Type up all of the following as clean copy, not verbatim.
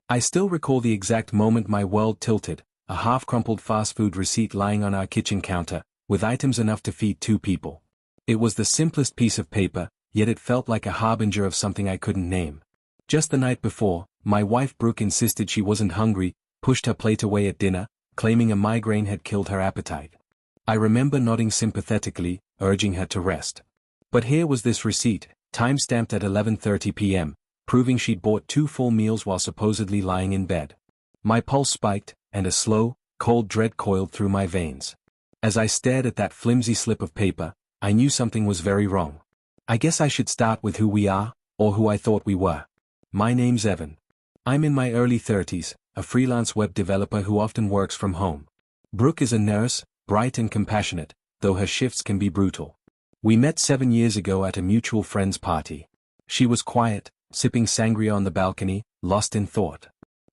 I still recall the exact moment my world tilted, a half-crumpled fast food receipt lying on our kitchen counter, with items enough to feed 2 people. It was the simplest piece of paper, yet it felt like a harbinger of something I couldn't name. Just the night before, my wife Brooke insisted she wasn't hungry, pushed her plate away at dinner, claiming a migraine had killed her appetite. I remember nodding sympathetically, urging her to rest. But here was this receipt, time-stamped at 11:30 p.m., proving she'd bought 2 full meals while supposedly lying in bed. My pulse spiked, and a slow, cold dread coiled through my veins. As I stared at that flimsy slip of paper, I knew something was very wrong. I guess I should start with who we are, or who I thought we were. My name's Evan. I'm in my early 30s, a freelance web developer who often works from home. Brooke is a nurse, bright and compassionate, though her shifts can be brutal. We met 7 years ago at a mutual friend's party. She was quiet, sipping sangria on the balcony, lost in thought.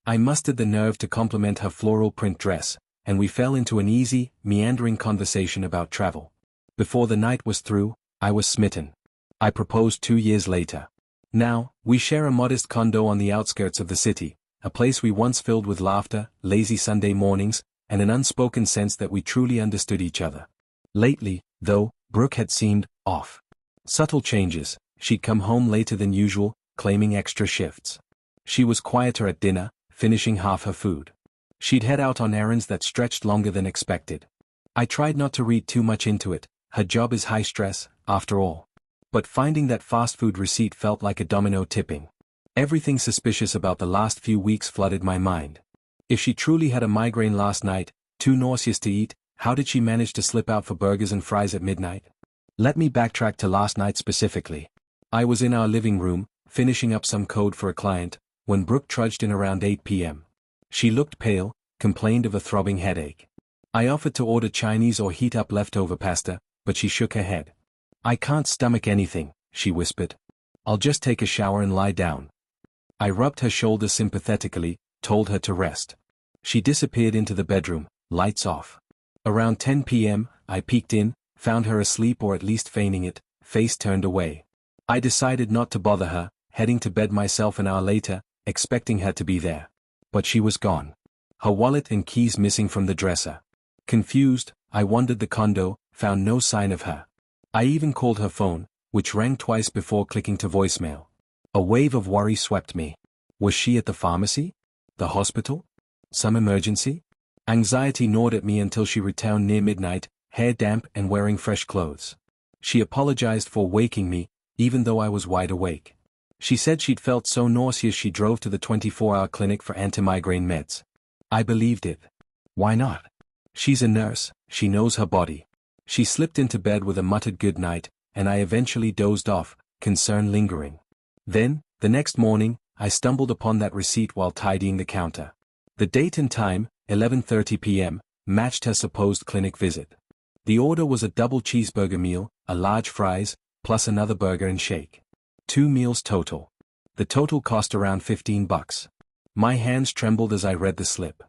I mustered the nerve to compliment her floral print dress, and we fell into an easy, meandering conversation about travel. Before the night was through, I was smitten. I proposed 2 years later. Now, we share a modest condo on the outskirts of the city, a place we once filled with laughter, lazy Sunday mornings, and an unspoken sense that we truly understood each other. Lately, though, Brooke had seemed off. Subtle changes: she'd come home later than usual, claiming extra shifts. She was quieter at dinner, finishing half her food. She'd head out on errands that stretched longer than expected. I tried not to read too much into it. Her job is high stress, after all. But finding that fast food receipt felt like a domino tipping. Everything suspicious about the last few weeks flooded my mind. If she truly had a migraine last night, too nauseous to eat, how did she manage to slip out for burgers and fries at midnight? Let me backtrack to last night specifically. I was in our living room, finishing up some code for a client, when Brooke trudged in around 8 p.m. She looked pale, complained of a throbbing headache. I offered to order Chinese or heat up leftover pasta, but she shook her head. "I can't stomach anything," she whispered. "I'll just take a shower and lie down." I rubbed her shoulder sympathetically, told her to rest. She disappeared into the bedroom, lights off. Around 10 p.m., I peeked in, found her asleep or at least feigning it, face turned away. I decided not to bother her, heading to bed myself an hour later, expecting her to be there. But she was gone. Her wallet and keys missing from the dresser. Confused, I wandered the condo, found no sign of her. I even called her phone, which rang twice before clicking to voicemail. A wave of worry swept me. Was she at the pharmacy? The hospital? Some emergency? Anxiety gnawed at me until she returned near midnight, hair damp and wearing fresh clothes. She apologized for waking me, even though I was wide awake. She said she'd felt so nauseous she drove to the 24-hour clinic for anti-migraine meds. I believed it. Why not? She's a nurse, she knows her body. She slipped into bed with a muttered good night, and I eventually dozed off, concern lingering. Then, the next morning, I stumbled upon that receipt while tidying the counter. The date and time, 11:30 p.m., matched her supposed clinic visit. The order was a double cheeseburger meal, a large fries, plus another burger and shake. 2 meals total. The total cost around $15. My hands trembled as I read the slip.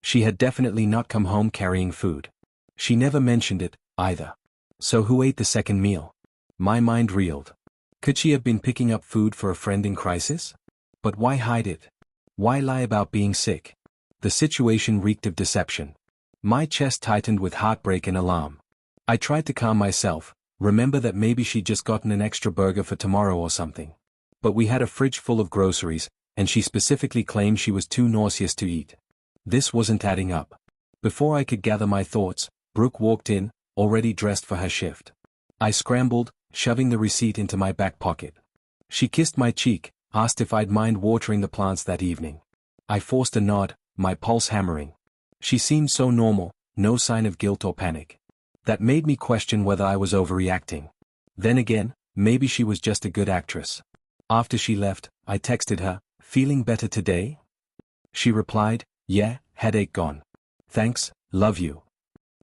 She had definitely not come home carrying food. She never mentioned it, either. So who ate the second meal? My mind reeled. Could she have been picking up food for a friend in crisis? But why hide it? Why lie about being sick? The situation reeked of deception. My chest tightened with heartbreak and alarm. I tried to calm myself, remember that maybe she'd just gotten an extra burger for tomorrow or something. But we had a fridge full of groceries, and she specifically claimed she was too nauseous to eat. This wasn't adding up. Before I could gather my thoughts, Brooke walked in, already dressed for her shift. I scrambled, shoving the receipt into my back pocket. She kissed my cheek, asked if I'd mind watering the plants that evening. I forced a nod, my pulse hammering. She seemed so normal, no sign of guilt or panic. That made me question whether I was overreacting. Then again, maybe she was just a good actress. After she left, I texted her, "Feeling better today?" She replied, "Yeah, headache gone. Thanks, love you."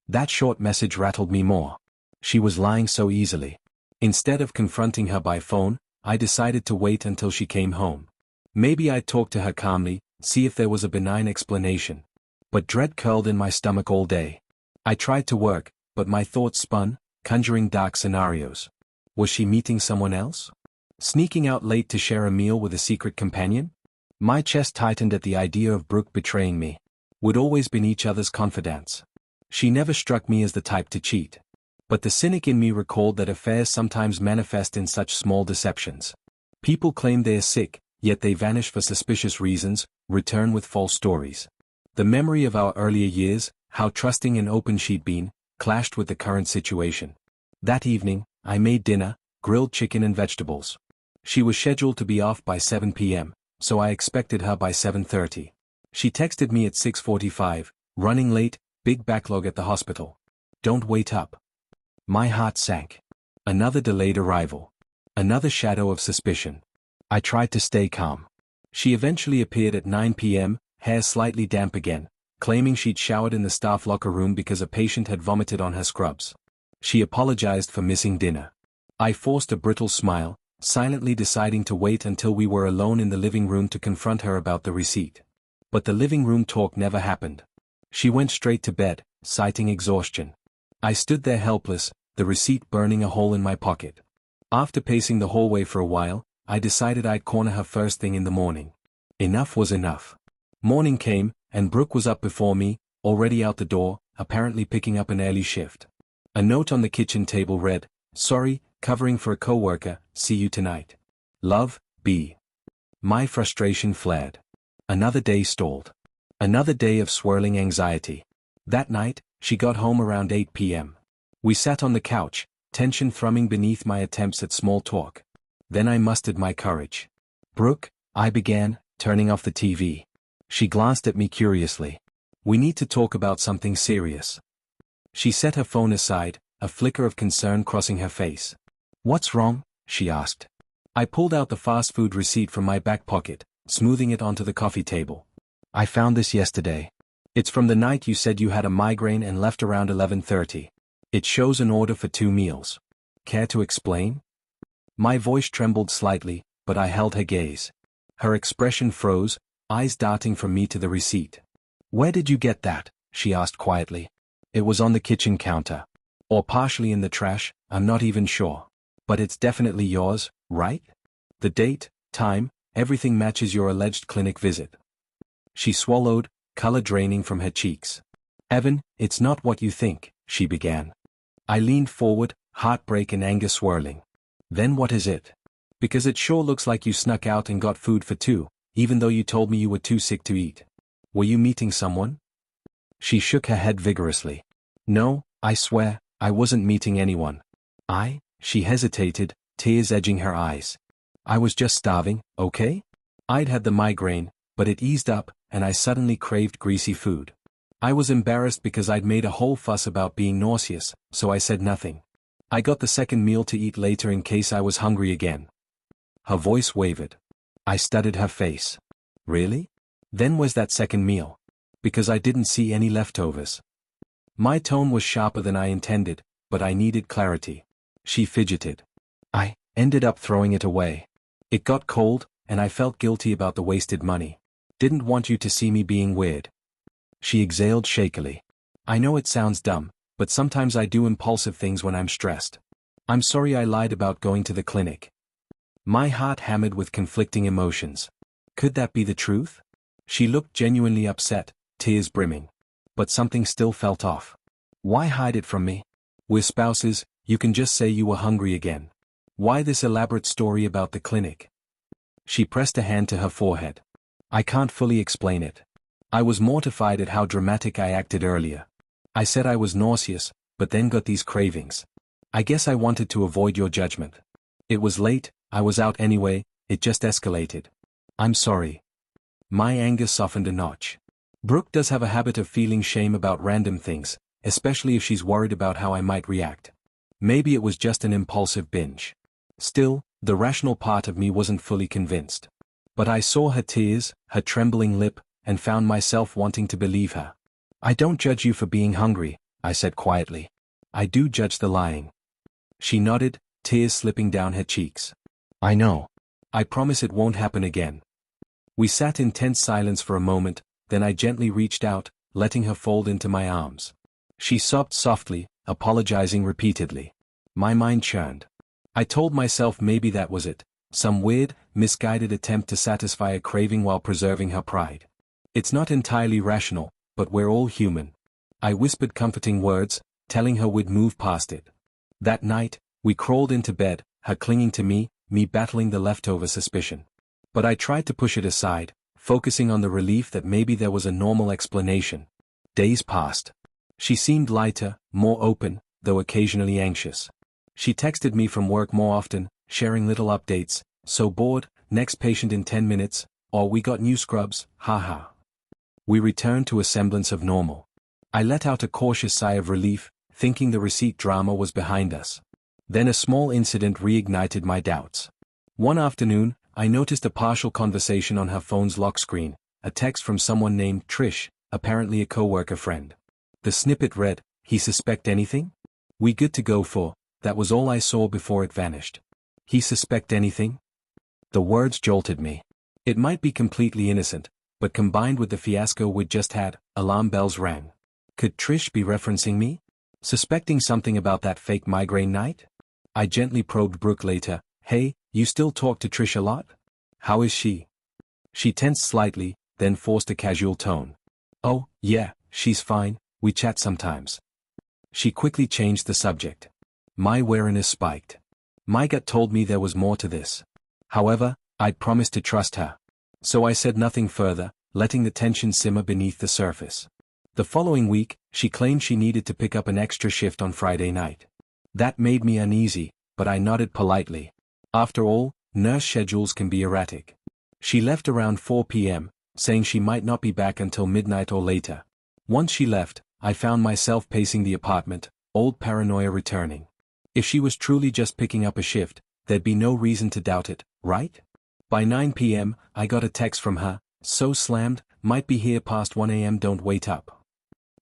That short message rattled me more. She was lying so easily. Instead of confronting her by phone, I decided to wait until she came home. Maybe I'd talk to her calmly, see if there was a benign explanation. But dread curled in my stomach all day. I tried to work, but my thoughts spun, conjuring dark scenarios. Was she meeting someone else? Sneaking out late to share a meal with a secret companion? My chest tightened at the idea of Brooke betraying me. We'd always been each other's confidants. She never struck me as the type to cheat. But the cynic in me recalled that affairs sometimes manifest in such small deceptions. People claim they are sick, yet they vanish for suspicious reasons, return with false stories. The memory of our earlier years, how trusting and open she'd been, clashed with the current situation. That evening, I made dinner, grilled chicken and vegetables. She was scheduled to be off by 7 p.m., so I expected her by 7:30. She texted me at 6:45, running late, big backlog at the hospital. Don't wait up. My heart sank. Another delayed arrival. Another shadow of suspicion. I tried to stay calm. She eventually appeared at 9 p.m., hair slightly damp again, claiming she'd showered in the staff locker room because a patient had vomited on her scrubs. She apologized for missing dinner. I forced a brittle smile, silently deciding to wait until we were alone in the living room to confront her about the receipt. But the living room talk never happened. She went straight to bed, citing exhaustion. I stood there helpless, the receipt burning a hole in my pocket. After pacing the hallway for a while, I decided I'd corner her first thing in the morning. Enough was enough. Morning came, and Brooke was up before me, already out the door, apparently picking up an early shift. A note on the kitchen table read, "Sorry, covering for a coworker, see you tonight. Love, B." My frustration flared. Another day stalled. Another day of swirling anxiety. That night, she got home around 8 p.m. We sat on the couch, tension thrumming beneath my attempts at small talk. Then I mustered my courage. "Brooke," I began, turning off the TV. She glanced at me curiously. "We need to talk about something serious." She set her phone aside, a flicker of concern crossing her face. "What's wrong?" she asked. I pulled out the fast food receipt from my back pocket, smoothing it onto the coffee table. "I found this yesterday. It's from the night you said you had a migraine and left around 11:30. It shows an order for 2 meals. Care to explain?" My voice trembled slightly, but I held her gaze. Her expression froze, eyes darting from me to the receipt. "Where did you get that?" she asked quietly. "It was on the kitchen counter. Or partially in the trash, I'm not even sure. But it's definitely yours, right? The date, time, everything matches your alleged clinic visit." She swallowed, color draining from her cheeks. "Evan, it's not what you think," she began. I leaned forward, heartbreak and anger swirling. "Then what is it? Because it sure looks like you snuck out and got food for 2, even though you told me you were too sick to eat. Were you meeting someone?" She shook her head vigorously. "No, I swear, I wasn't meeting anyone. She hesitated, tears edging her eyes. "I was just starving, okay? I'd had the migraine, but it eased up, and I suddenly craved greasy food. I was embarrassed because I'd made a whole fuss about being nauseous, so I said nothing. I got the second meal to eat later in case I was hungry again." Her voice wavered. I studied her face. "Really? Then where's that second meal? Because I didn't see any leftovers." My tone was sharper than I intended, but I needed clarity. She fidgeted. "I ended up throwing it away. It got cold, and I felt guilty about the wasted money. Didn't want you to see me being weird." She exhaled shakily. "I know it sounds dumb, but sometimes I do impulsive things when I'm stressed. I'm sorry I lied about going to the clinic." My heart hammered with conflicting emotions. Could that be the truth? She looked genuinely upset, tears brimming. But something still felt off. Why hide it from me? We're spouses, you can just say you were hungry again. Why this elaborate story about the clinic? She pressed a hand to her forehead. "I can't fully explain it. I was mortified at how dramatic I acted earlier. I said I was nauseous, but then got these cravings. I guess I wanted to avoid your judgment. It was late, I was out anyway, it just escalated. I'm sorry." My anger softened a notch. Brooke does have a habit of feeling shame about random things, especially if she's worried about how I might react. Maybe it was just an impulsive binge. Still, the rational part of me wasn't fully convinced. But I saw her tears, her trembling lip, and found myself wanting to believe her. "I don't judge you for being hungry," I said quietly. "I do judge the lying." She nodded, tears slipping down her cheeks. "I know. I promise it won't happen again." We sat in tense silence for a moment, then I gently reached out, letting her fold into my arms. She sobbed softly, apologizing repeatedly. My mind churned. I told myself maybe that was it, Some weird, misguided attempt to satisfy a craving while preserving her pride. It's not entirely rational, but we're all human. I whispered comforting words, telling her we'd move past it. That night, we crawled into bed, her clinging to me battling the leftover suspicion. But I tried to push it aside, focusing on the relief that maybe there was a normal explanation. Days passed. She seemed lighter, more open, though occasionally anxious. She texted me from work more often, sharing little updates, so bored, next patient in 10 minutes, or we got new scrubs, haha. We returned to a semblance of normal. I let out a cautious sigh of relief, thinking the receipt drama was behind us. Then a small incident reignited my doubts. One afternoon, I noticed a partial conversation on her phone's lock screen, a text from someone named Trish, apparently a coworker friend. The snippet read, "He suspect anything? We good to go for," that was all I saw before it vanished. He suspect anything? The words jolted me. It might be completely innocent, but combined with the fiasco we'd just had, alarm bells rang. Could Trish be referencing me? Suspecting something about that fake migraine night? I gently probed Brooke later. "Hey, you still talk to Trish a lot? How is she?" She tensed slightly, then forced a casual tone. "Oh, yeah, she's fine, we chat sometimes." She quickly changed the subject. My wariness spiked. My gut told me there was more to this. However, I'd promised to trust her. So I said nothing further, letting the tension simmer beneath the surface. The following week, she claimed she needed to pick up an extra shift on Friday night. That made me uneasy, but I nodded politely. After all, nurse schedules can be erratic. She left around 4 p.m., saying she might not be back until midnight or later. Once she left, I found myself pacing the apartment, old paranoia returning. If she was truly just picking up a shift, there'd be no reason to doubt it, right? By 9 p.m., I got a text from her, "So slammed, might be here past 1 a.m. don't wait up."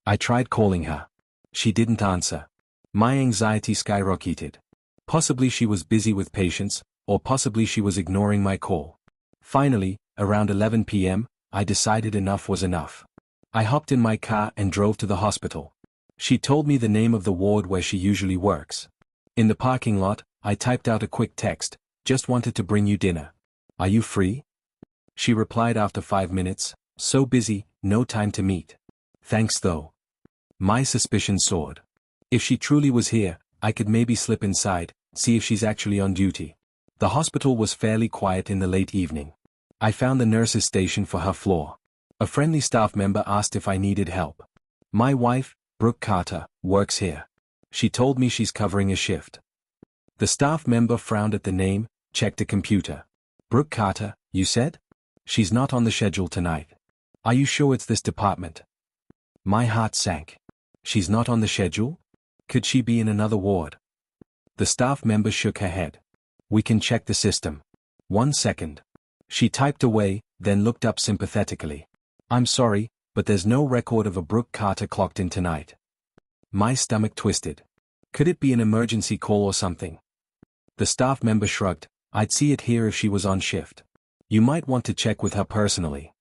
I tried calling her. She didn't answer. My anxiety skyrocketed. Possibly she was busy with patients, or possibly she was ignoring my call. Finally, around 11 p.m., I decided enough was enough. I hopped in my car and drove to the hospital. She told me the name of the ward where she usually works. In the parking lot, I typed out a quick text, "Just wanted to bring you dinner. Are you free?" She replied after 5 minutes, "So busy, no time to meet. Thanks though." My suspicion soared. If she truly was here, I could maybe slip inside, see if she's actually on duty. The hospital was fairly quiet in the late evening. I found the nurse's station for her floor. A friendly staff member asked if I needed help. "My wife, Brooke Carter, works here. She told me she's covering a shift." The staff member frowned at the name, checked a computer. "Brooke Carter, you said? She's not on the schedule tonight. Are you sure it's this department?" My heart sank. She's not on the schedule? Could she be in another ward? The staff member shook her head. "We can check the system. 1 second." She typed away, then looked up sympathetically. "I'm sorry, but there's no record of a Brooke Carter clocked in tonight." My stomach twisted. Could it be an emergency call or something? The staff member shrugged. "I'd see it here if she was on shift. You might want to check with her personally."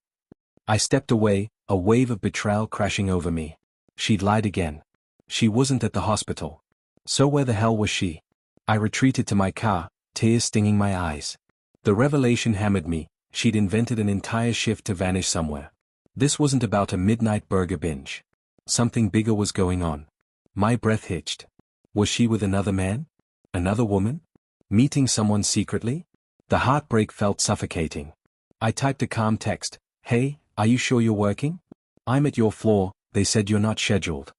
I stepped away, a wave of betrayal crashing over me. She'd lied again. She wasn't at the hospital. So where the hell was she? I retreated to my car, tears stinging my eyes. The revelation hammered me. She'd invented an entire shift to vanish somewhere. This wasn't about a midnight burger binge. Something bigger was going on. My breath hitched. Was she with another man? Another woman? Meeting someone secretly? The heartbreak felt suffocating. I typed a calm text. "Hey, are you sure you're working? I'm at your floor, they said you're not scheduled."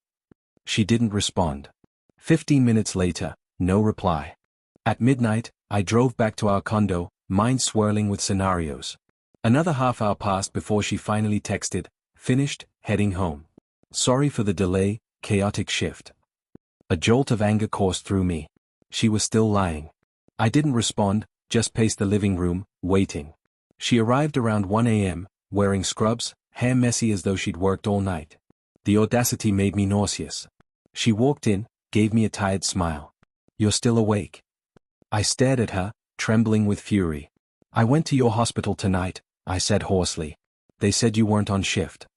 She didn't respond. 15 minutes later, no reply. At midnight, I drove back to our condo, mind swirling with scenarios. Another half hour passed before she finally texted, "Finished, heading home. Sorry for the delay, chaotic shift." A jolt of anger coursed through me. She was still lying. I didn't respond, just paced the living room, waiting. She arrived around 1 a.m., wearing scrubs, hair messy as though she'd worked all night. The audacity made me nauseous. She walked in, gave me a tired smile. "You're still awake?" I stared at her, trembling with fury. "I went to your hospital tonight," I said hoarsely. "They said you weren't on shift."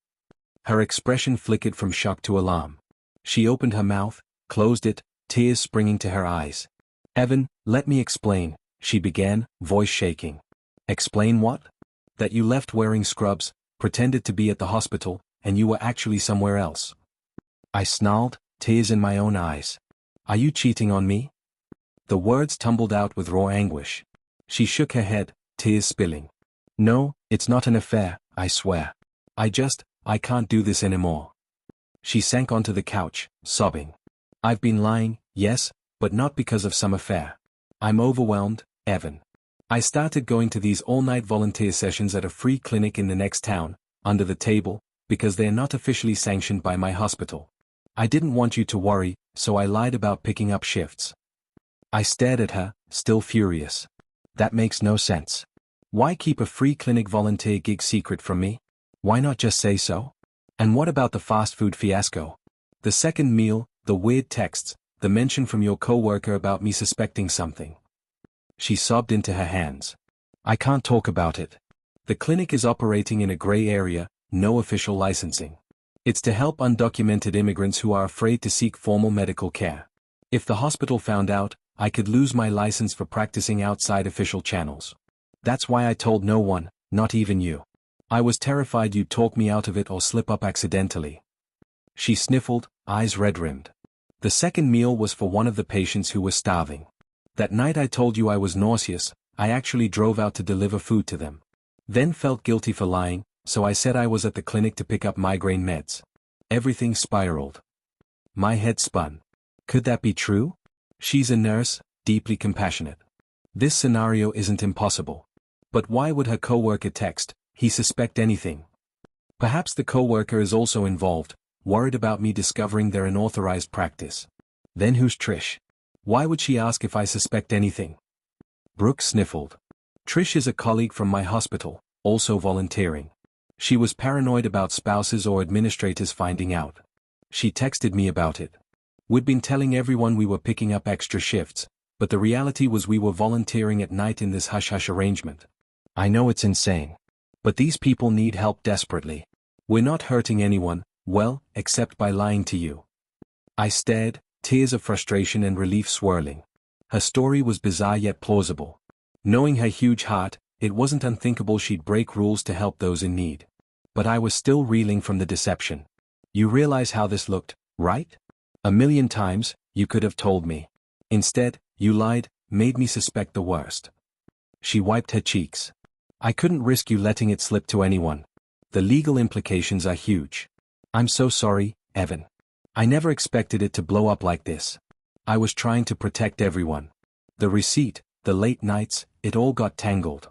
Her expression flickered from shock to alarm. She opened her mouth, closed it, tears springing to her eyes. "Evan, let me explain," she began, voice shaking. Explain what? That you left wearing scrubs, pretended to be at the hospital, and you were actually somewhere else. I snarled, tears in my own eyes. Are you cheating on me? The words tumbled out with raw anguish. She shook her head, tears spilling. No, it's not an affair, I swear. I can't do this anymore. She sank onto the couch, sobbing. I've been lying, yes, but not because of some affair. I'm overwhelmed, Evan. I started going to these all-night volunteer sessions at a free clinic in the next town, under the table, because they're not officially sanctioned by my hospital. I didn't want you to worry, so I lied about picking up shifts. I stared at her, still furious. That makes no sense. Why keep a free clinic volunteer gig secret from me? Why not just say so? And what about the fast food fiasco? The second meal, the weird texts, the mention from your coworker about me suspecting something. She sobbed into her hands. I can't talk about it. The clinic is operating in a gray area, no official licensing. It's to help undocumented immigrants who are afraid to seek formal medical care. If the hospital found out, I could lose my license for practicing outside official channels. That's why I told no one, not even you. I was terrified you'd talk me out of it or slip up accidentally. She sniffled, eyes red-rimmed. The second meal was for one of the patients who was starving. That night I told you I was nauseous, I actually drove out to deliver food to them. Then felt guilty for lying, so I said I was at the clinic to pick up migraine meds. Everything spiraled. My head spun. Could that be true? She's a nurse, deeply compassionate. This scenario isn't impossible. But why would her coworker text, he suspect anything? Perhaps the coworker is also involved, worried about me discovering their unauthorized practice. Then who's Trish? Why would she ask if I suspect anything? Brooke sniffled. Trish is a colleague from my hospital, also volunteering. She was paranoid about spouses or administrators finding out. She texted me about it. We'd been telling everyone we were picking up extra shifts, but the reality was we were volunteering at night in this hush-hush arrangement. I know it's insane. But these people need help desperately. We're not hurting anyone, well, except by lying to you. I stared, tears of frustration and relief swirling. Her story was bizarre yet plausible. Knowing her huge heart, it wasn't unthinkable she'd break rules to help those in need. But I was still reeling from the deception. You realize how this looked, right? 1,000,000 times, you could have told me. Instead, you lied, made me suspect the worst. She wiped her cheeks. I couldn't risk you letting it slip to anyone. The legal implications are huge. I'm so sorry, Evan. I never expected it to blow up like this. I was trying to protect everyone. The receipt, the late nights, it all got tangled.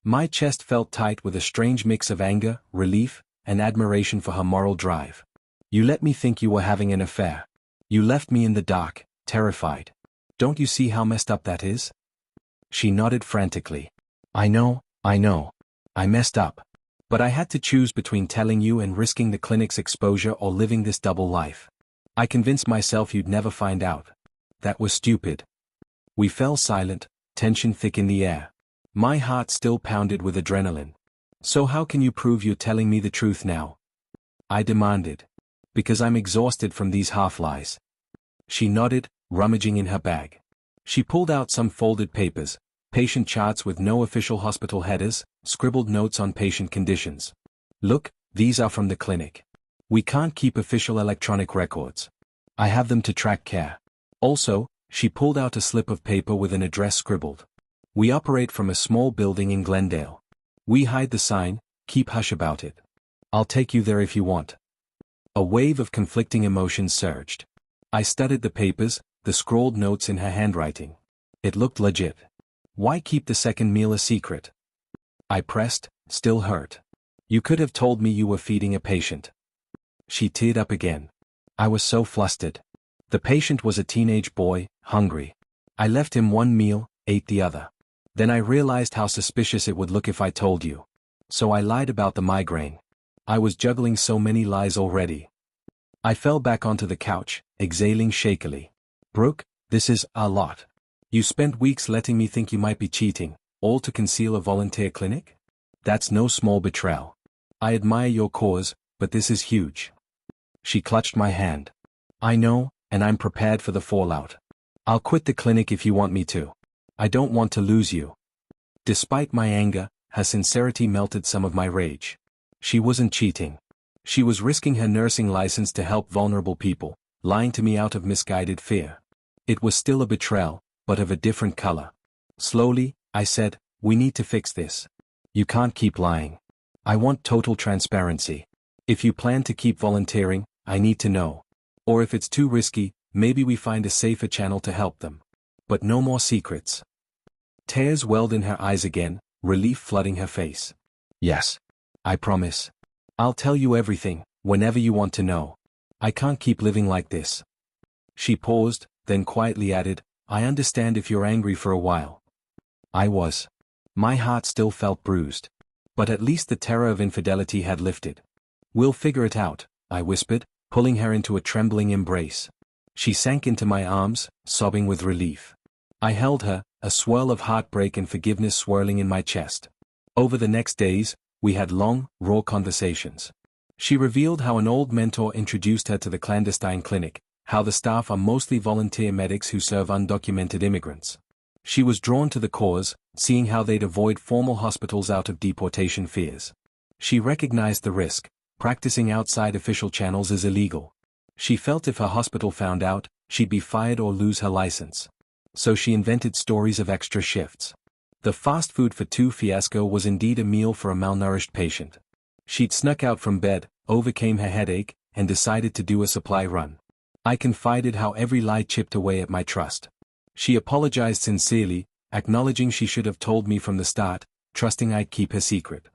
My chest felt tight with a strange mix of anger, relief, and admiration for her moral drive. You let me think you were having an affair. You left me in the dark, terrified. Don't you see how messed up that is? She nodded frantically. I know. I messed up. But I had to choose between telling you and risking the clinic's exposure or living this double life. I convinced myself you'd never find out. That was stupid. We fell silent, tension thick in the air. My heart still pounded with adrenaline. So how can you prove you're telling me the truth now? I demanded. Because I'm exhausted from these half-lies. She nodded, rummaging in her bag. She pulled out some folded papers, patient charts with no official hospital headers, scribbled notes on patient conditions. Look, these are from the clinic. We can't keep official electronic records. I have them to track care. Also, she pulled out a slip of paper with an address scribbled. We operate from a small building in Glendale. We hide the sign, keep hush about it. I'll take you there if you want. A wave of conflicting emotions surged. I studied the papers, the scrawled notes in her handwriting. It looked legit. Why keep the second meal a secret? I pressed, still hurt. You could have told me you were feeding a patient. She teared up again. I was so flustered. The patient was a teenage boy, hungry. I left him one meal, ate the other. Then I realized how suspicious it would look if I told you. So I lied about the migraine. I was juggling so many lies already. I fell back onto the couch, exhaling shakily. Brooke, this is a lot. You spent weeks letting me think you might be cheating, all to conceal a volunteer clinic? That's no small betrayal. I admire your cause, but this is huge. She clutched my hand. I know, and I'm prepared for the fallout. I'll quit the clinic if you want me to. I don't want to lose you. Despite my anger, her sincerity melted some of my rage. She wasn't cheating. She was risking her nursing license to help vulnerable people, lying to me out of misguided fear. It was still a betrayal, but of a different color. Slowly, I said, we need to fix this. You can't keep lying. I want total transparency. If you plan to keep volunteering, I need to know. Or if it's too risky, maybe we find a safer channel to help them. But no more secrets. Tears welled in her eyes again, relief flooding her face. Yes. I promise. I'll tell you everything, whenever you want to know. I can't keep living like this. She paused, then quietly added, I understand if you're angry for a while. I was. My heart still felt bruised. But at least the terror of infidelity had lifted. We'll figure it out, I whispered, pulling her into a trembling embrace. She sank into my arms, sobbing with relief. I held her, a swirl of heartbreak and forgiveness swirling in my chest. Over the next days, we had long, raw conversations. She revealed how an old mentor introduced her to the clandestine clinic, how the staff are mostly volunteer medics who serve undocumented immigrants. She was drawn to the cause, seeing how they'd avoid formal hospitals out of deportation fears. She recognized the risk. Practicing outside official channels is illegal. She felt if her hospital found out, she'd be fired or lose her license. So she invented stories of extra shifts. The fast food for two fiasco was indeed a meal for a malnourished patient. She'd snuck out from bed, overcame her headache, and decided to do a supply run. I confided how every lie chipped away at my trust. She apologized sincerely, acknowledging she should have told me from the start, trusting I'd keep her secret.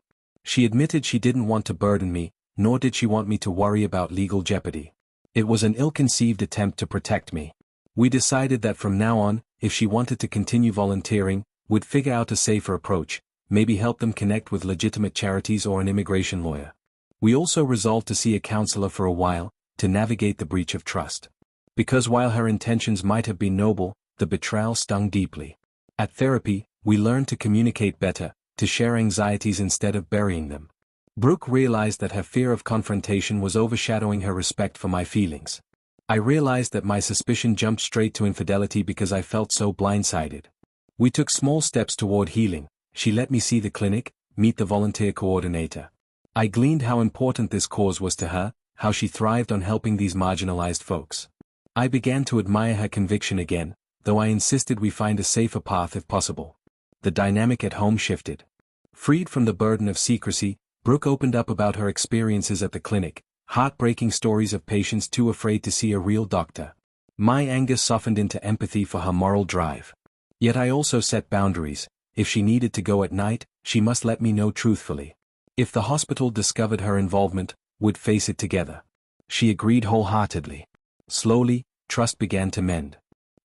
She admitted she didn't want to burden me, nor did she want me to worry about legal jeopardy. It was an ill-conceived attempt to protect me. We decided that from now on, if she wanted to continue volunteering, we'd figure out a safer approach, maybe help them connect with legitimate charities or an immigration lawyer. We also resolved to see a counselor for a while, to navigate the breach of trust. Because while her intentions might have been noble, the betrayal stung deeply. At therapy, we learned to communicate better, to share anxieties instead of burying them. Brooke realized that her fear of confrontation was overshadowing her respect for my feelings. I realized that my suspicion jumped straight to infidelity because I felt so blindsided. We took small steps toward healing. She let me see the clinic, meet the volunteer coordinator. I gleaned how important this cause was to her, how she thrived on helping these marginalized folks. I began to admire her conviction again, though I insisted we find a safer path if possible. The dynamic at home shifted. Freed from the burden of secrecy, Brooke opened up about her experiences at the clinic, heartbreaking stories of patients too afraid to see a real doctor. My anger softened into empathy for her moral drive. Yet I also set boundaries. If she needed to go at night, she must let me know truthfully. If the hospital discovered her involvement, we'd face it together. She agreed wholeheartedly. Slowly, trust began to mend.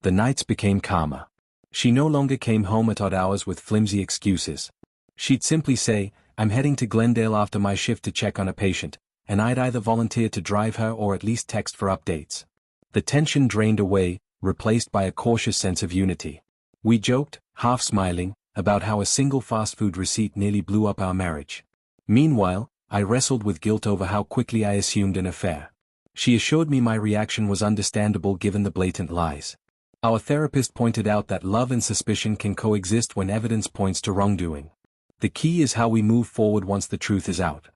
The nights became calmer. She no longer came home at odd hours with flimsy excuses. She'd simply say, I'm heading to Glendale after my shift to check on a patient, and I'd either volunteer to drive her or at least text for updates. The tension drained away, replaced by a cautious sense of unity. We joked, half smiling, about how a single fast food receipt nearly blew up our marriage. Meanwhile, I wrestled with guilt over how quickly I assumed an affair. She assured me my reaction was understandable given the blatant lies. Our therapist pointed out that love and suspicion can coexist when evidence points to wrongdoing. The key is how we move forward once the truth is out.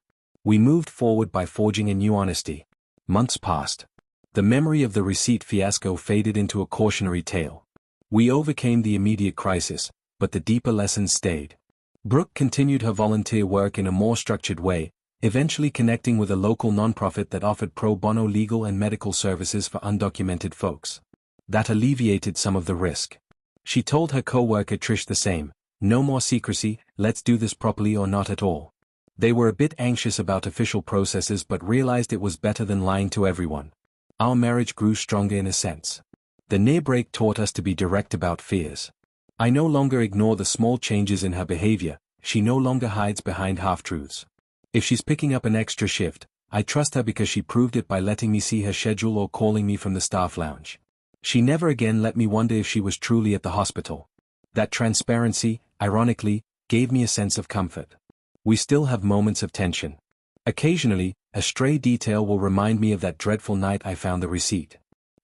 We moved forward by forging a new honesty. Months passed. The memory of the receipt fiasco faded into a cautionary tale. We overcame the immediate crisis, but the deeper lessons stayed. Brooke continued her volunteer work in a more structured way, eventually connecting with a local nonprofit that offered pro bono legal and medical services for undocumented folks. That alleviated some of the risk. She told her co-worker Trish the same, no more secrecy, let's do this properly or not at all. They were a bit anxious about official processes but realized it was better than lying to everyone. Our marriage grew stronger in a sense. The near break taught us to be direct about fears. I no longer ignore the small changes in her behavior, she no longer hides behind half-truths. If she's picking up an extra shift, I trust her because she proved it by letting me see her schedule or calling me from the staff lounge. She never again let me wonder if she was truly at the hospital. That transparency, ironically, gave me a sense of comfort. We still have moments of tension. Occasionally, a stray detail will remind me of that dreadful night I found the receipt.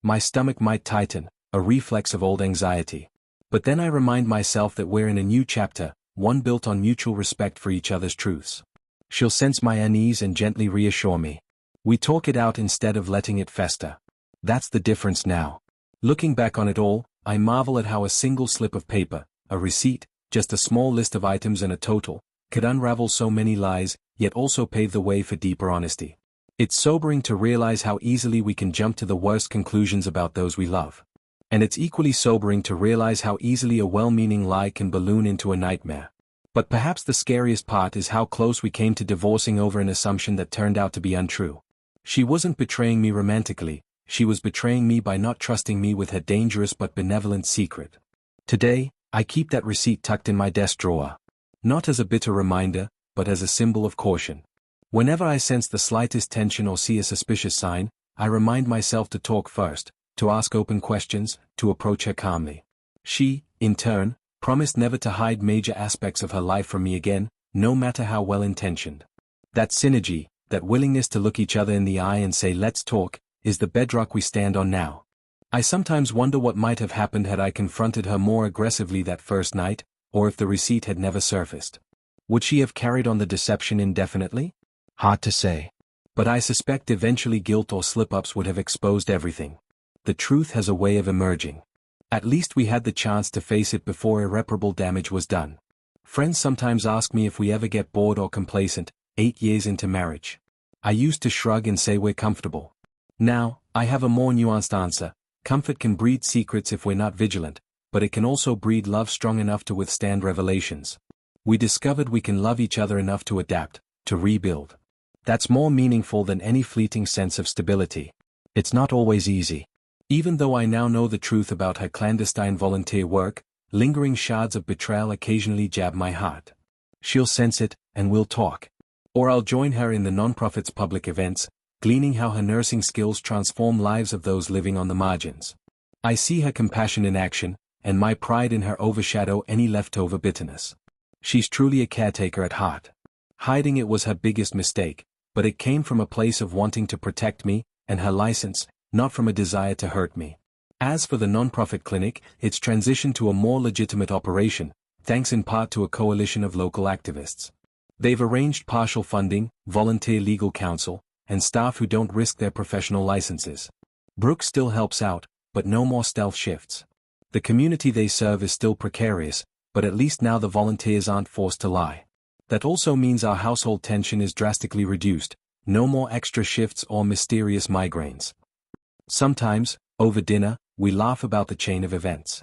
My stomach might tighten, a reflex of old anxiety. But then I remind myself that we're in a new chapter, one built on mutual respect for each other's truths. She'll sense my unease and gently reassure me. We talk it out instead of letting it fester. That's the difference now. Looking back on it all, I marvel at how a single slip of paper, a receipt, just a small list of items and a total, could unravel so many lies, yet also pave the way for deeper honesty. It's sobering to realize how easily we can jump to the worst conclusions about those we love. And it's equally sobering to realize how easily a well-meaning lie can balloon into a nightmare. But perhaps the scariest part is how close we came to divorcing over an assumption that turned out to be untrue. She wasn't betraying me romantically, she was betraying me by not trusting me with her dangerous but benevolent secret. Today, I keep that receipt tucked in my desk drawer. Not as a bitter reminder, but as a symbol of caution. Whenever I sense the slightest tension or see a suspicious sign, I remind myself to talk first, to ask open questions, to approach her calmly. She, in turn, promised never to hide major aspects of her life from me again, no matter how well-intentioned. That synergy, that willingness to look each other in the eye and say let's talk, is the bedrock we stand on now. I sometimes wonder what might have happened had I confronted her more aggressively that first night, or if the receipt had never surfaced. Would she have carried on the deception indefinitely? Hard to say. But I suspect eventually guilt or slip-ups would have exposed everything. The truth has a way of emerging. At least we had the chance to face it before irreparable damage was done. Friends sometimes ask me if we ever get bored or complacent, 8 years into marriage. I used to shrug and say we're comfortable. Now, I have a more nuanced answer. Comfort can breed secrets if we're not vigilant, but it can also breed love strong enough to withstand revelations. We discovered we can love each other enough to adapt, to rebuild. That's more meaningful than any fleeting sense of stability. It's not always easy. Even though I now know the truth about her clandestine volunteer work, lingering shards of betrayal occasionally jab my heart. She'll sense it, and we'll talk. Or I'll join her in the nonprofit's public events, gleaning how her nursing skills transform lives of those living on the margins. I see her compassion in action, and my pride in her overshadow any leftover bitterness. She's truly a caretaker at heart. Hiding it was her biggest mistake, but it came from a place of wanting to protect me, and her license, not from a desire to hurt me. As for the nonprofit clinic, it's transitioned to a more legitimate operation, thanks in part to a coalition of local activists. They've arranged partial funding, volunteer legal counsel, and staff who don't risk their professional licenses. Brooke still helps out, but no more stealth shifts. The community they serve is still precarious, but at least now the volunteers aren't forced to lie. That also means our household tension is drastically reduced, no more extra shifts or mysterious migraines. Sometimes, over dinner, we laugh about the chain of events.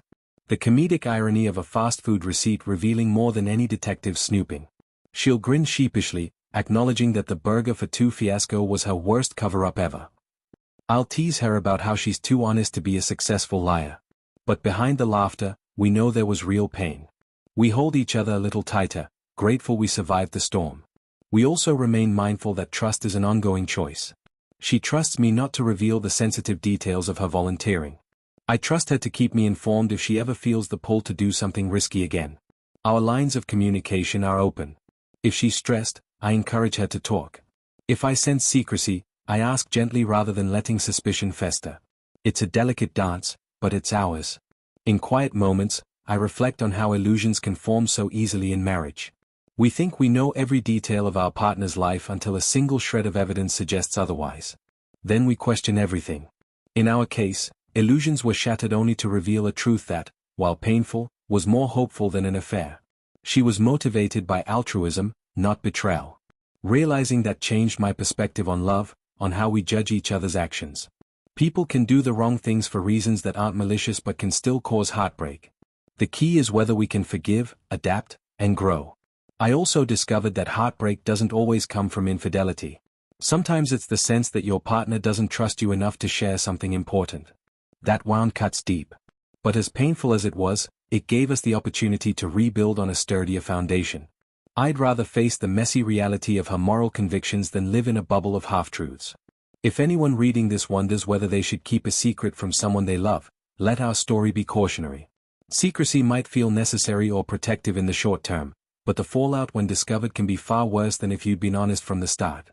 The comedic irony of a fast food receipt revealing more than any detective's snooping. She'll grin sheepishly, acknowledging that the burger for two fiasco was her worst cover-up ever. I'll tease her about how she's too honest to be a successful liar. But behind the laughter, we know there was real pain. We hold each other a little tighter, grateful we survived the storm. We also remain mindful that trust is an ongoing choice. She trusts me not to reveal the sensitive details of her volunteering. I trust her to keep me informed if she ever feels the pull to do something risky again. Our lines of communication are open. If she's stressed, I encourage her to talk. If I sense secrecy, I ask gently rather than letting suspicion fester. It's a delicate dance, but it's ours. In quiet moments, I reflect on how illusions can form so easily in marriage. We think we know every detail of our partner's life until a single shred of evidence suggests otherwise. Then we question everything. In our case, illusions were shattered only to reveal a truth that, while painful, was more hopeful than an affair. She was motivated by altruism, not betrayal. Realizing that changed my perspective on love, on how we judge each other's actions. People can do the wrong things for reasons that aren't malicious but can still cause heartbreak. The key is whether we can forgive, adapt, and grow. I also discovered that heartbreak doesn't always come from infidelity. Sometimes it's the sense that your partner doesn't trust you enough to share something important. That wound cuts deep. But as painful as it was, it gave us the opportunity to rebuild on a sturdier foundation. I'd rather face the messy reality of her moral convictions than live in a bubble of half-truths. If anyone reading this wonders whether they should keep a secret from someone they love, let our story be cautionary. Secrecy might feel necessary or protective in the short term, but the fallout when discovered can be far worse than if you'd been honest from the start.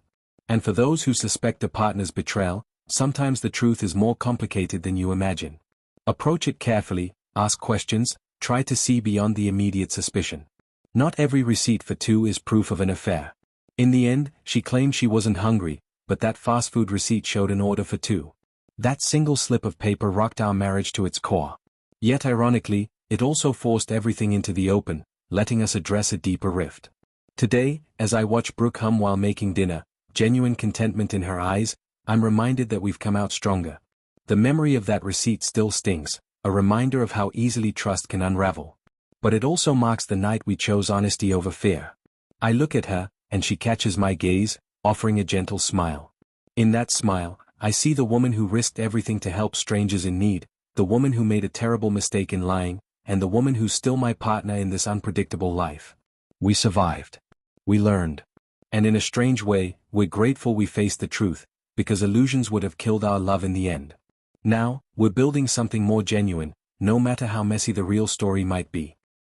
And for those who suspect a partner's betrayal, sometimes the truth is more complicated than you imagine. Approach it carefully, ask questions, try to see beyond the immediate suspicion. Not every receipt for two is proof of an affair. In the end, she claimed she wasn't hungry, but that fast food receipt showed an order for two. That single slip of paper rocked our marriage to its core. Yet ironically, it also forced everything into the open, letting us address a deeper rift. Today, as I watch Brooke hum while making dinner, genuine contentment in her eyes, I'm reminded that we've come out stronger. The memory of that receipt still stings, a reminder of how easily trust can unravel. But it also marks the night we chose honesty over fear. I look at her, and she catches my gaze, offering a gentle smile. In that smile, I see the woman who risked everything to help strangers in need, the woman who made a terrible mistake in lying, and the woman who's still my partner in this unpredictable life. We survived. We learned. And in a strange way, we're grateful we faced the truth, because illusions would have killed our love in the end. Now, we're building something more genuine, no matter how messy the real story might be.